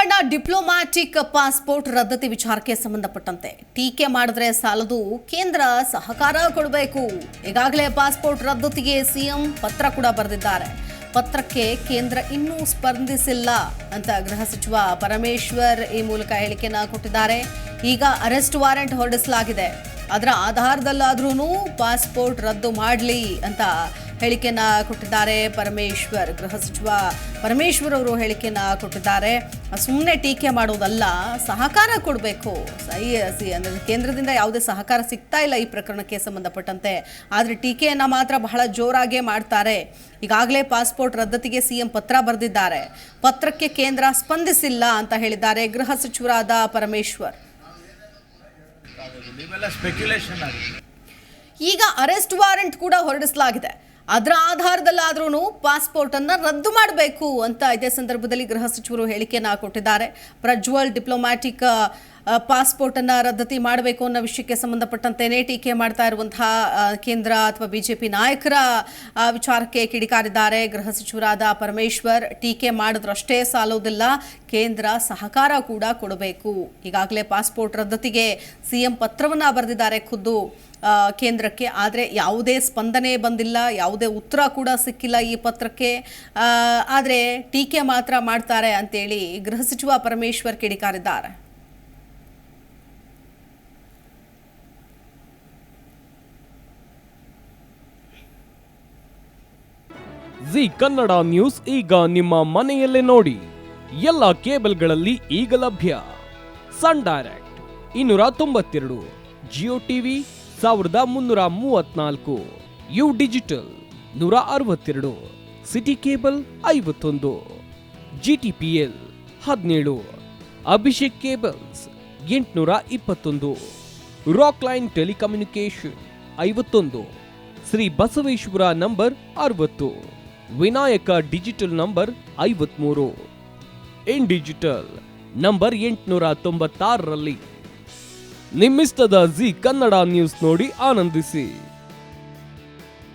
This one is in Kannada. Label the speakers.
Speaker 1: ರೇವಣ್ಣ ಡಿಪ್ಲೊಮ್ಯಾಟಿಕ್ ಪಾಸ್ಪೋರ್ಟ್ ರದ್ದತಿ ವಿಚಾರಕ್ಕೆ ಸಂಬಂಧಪಟ್ಟಂತೆ ಟೀಕೆ ಮಾಡಿದ್ರೆ ಸಾಲದು, ಕೇಂದ್ರ ಸಹಕಾರ ಕೊಡಬೇಕು. ಈಗಾಗಲೇ ಪಾಸ್ಪೋರ್ಟ್ ರದ್ದತಿಗೆ ಸಿಎಂ ಪತ್ರ ಕೂಡ ಬರೆದಿದ್ದಾರೆ. ಪತ್ರಕ್ಕೆ ಕೇಂದ್ರ ಇನ್ನೂ ಸ್ಪಂದಿಸಿಲ್ಲ ಅಂತ ಗೃಹ ಸಚಿವ ಪರಮೇಶ್ವರ್ ಈ ಮೂಲಕ ಹೇಳಿಕೆಯನ್ನ ಕೊಟ್ಟಿದ್ದಾರೆ. ಈಗ ಅರೆಸ್ಟ್ ವಾರೆಂಟ್ ಹೊರಡಿಸಲಾಗಿದೆ. ಅದರ ಆಧಾರದಲ್ಲಾದ್ರೂ ಪಾಸ್ಪೋರ್ಟ್ ರದ್ದು ಮಾಡಲಿ ಅಂತ ಹೇಳಿಕೆಯನ್ನ ಕೊಟ್ಟಿದ್ದಾರೆ ಪರಮೇಶ್ವರ್. ಗೃಹ ಸಚಿವ ಪರಮೇಶ್ವರ್ ಅವರು ಹೇಳಿಕೆಯನ್ನ ಕೊಟ್ಟಿದ್ದಾರೆ. ಸುಮ್ಮನೆ ಟೀಕೆ ಮಾಡೋದಲ್ಲ, ಸಹಕಾರ ಕೊಡಬೇಕು. ಅಂದರೆ ಕೇಂದ್ರದಿಂದ ಯಾವುದೇ ಸಹಕಾರ ಸಿಗ್ತಾ ಇಲ್ಲ ಈ ಪ್ರಕರಣಕ್ಕೆ ಸಂಬಂಧಪಟ್ಟಂತೆ. ಆದರೆ ಟೀಕೆಯನ್ನ ಮಾತ್ರ ಬಹಳ ಜೋರಾಗೇ ಮಾಡ್ತಾರೆ. ಈಗಾಗಲೇ ಪಾಸ್ಪೋರ್ಟ್ ರದ್ದತಿಗೆ ಸಿಎಂ ಪತ್ರ ಬರೆದಿದ್ದಾರೆ. ಪತ್ರಕ್ಕೆ ಕೇಂದ್ರ ಸ್ಪಂದಿಸಿಲ್ಲ ಅಂತ ಹೇಳಿದ್ದಾರೆ ಗೃಹ ಸಚಿವರಾದ ಪರಮೇಶ್ವರ್. ಈಗ ಅರೆಸ್ಟ್ ವಾರೆಂಟ್ ಕೂಡ ಹೊರಡಿಸಲಾಗಿದೆ. ಅದರ ಆಧಾರದಲ್ಲಾದ್ರೂ ಪಾಸ್ಪೋರ್ಟ್ ಅನ್ನ ರದ್ದು ಮಾಡಬೇಕು ಅಂತ ಇದೇ ಸಂದರ್ಭದಲ್ಲಿ ಗೃಹ ಸಚಿವರು ಹೇಳಿಕೆಯನ್ನ ಕೊಟ್ಟಿದ್ದಾರೆ. ಪ್ರಜ್ವಲ್ ಡಿಪ್ಲೊಮ್ಯಾಟಿಕ್ ಪಾಸ್ಪೋರ್ಟ್ ಅನ್ನ ರದ್ದತಿ ಮಾಡಬೇಕು ಅನ್ನೋ ವಿಷಯಕ್ಕೆ ಸಂಬಂಧಪಟ್ಟಂತೆಯೇ ಟೀಕೆ ಮಾಡ್ತಾ ಇರುವಂತಹ ಕೇಂದ್ರ ಅಥವಾ ಬಿಜೆಪಿ ನಾಯಕರ ವಿಚಾರಕ್ಕೆ ಕಿಡಿಕಾರಿದ್ದಾರೆ ಗೃಹ ಸಚಿವರಾದ ಪರಮೇಶ್ವರ್. ಟೀಕೆ ಮಾಡಿದ್ರಷ್ಟೇ ಸಾಲೋದಿಲ್ಲ, ಕೇಂದ್ರ ಸಹಕಾರ ಕೂಡ ಕೊಡಬೇಕು. ಈಗಾಗಲೇ ಪಾಸ್ಪೋರ್ಟ್ ರದ್ದತಿಗೆ ಸಿಎಂ ಪತ್ರವನ್ನ ಬರೆದಿದ್ದಾರೆ ಖುದ್ದು ಕೇಂದ್ರಕ್ಕೆ. ಆದರೆ ಯಾವುದೇ ಸ್ಪಂದನೆ ಬಂದಿಲ್ಲ, ಯಾವುದೇ ಉತ್ತರ ಕೂಡ ಸಿಕ್ಕಿಲ್ಲ ಈ ಪತ್ರಕ್ಕೆ. ಆದರೆ ಟೀಕೆ ಮಾತ್ರ ಮಾಡ್ತಾರೆ ಅಂತೇಳಿ ಗೃಹ ಸಚಿವ ಪರಮೇಶ್ವರ್ ಕಿಡಿಕಾರಿದ್ದಾರೆ.
Speaker 2: ಜಿ ಕನ್ನಡ ನ್ಯೂಸ್ ಈಗ ನಿಮ್ಮ ಮನೆಯಲ್ಲೇ ನೋಡಿ. ಎಲ್ಲ ಕೇಬಲ್ಗಳಲ್ಲಿ ಈಗ ಲಭ್ಯ. Sun Direct 292, Jio TV 1334, U Digital 162, City Cable 51, GTPL 17, Abhishek Cables 821, Rock Line Telecommunication 51, Shri Basaveshwara number 60, Vinayaka Digital number 53, In Digital number 896ರಲ್ಲಿ. ನಿಮ್ಮಿಸ್ತದ ಜಿ ಕನ್ನಡ ನ್ಯೂಸ್ ನೋಡಿ ಆನಂದಿಸಿ.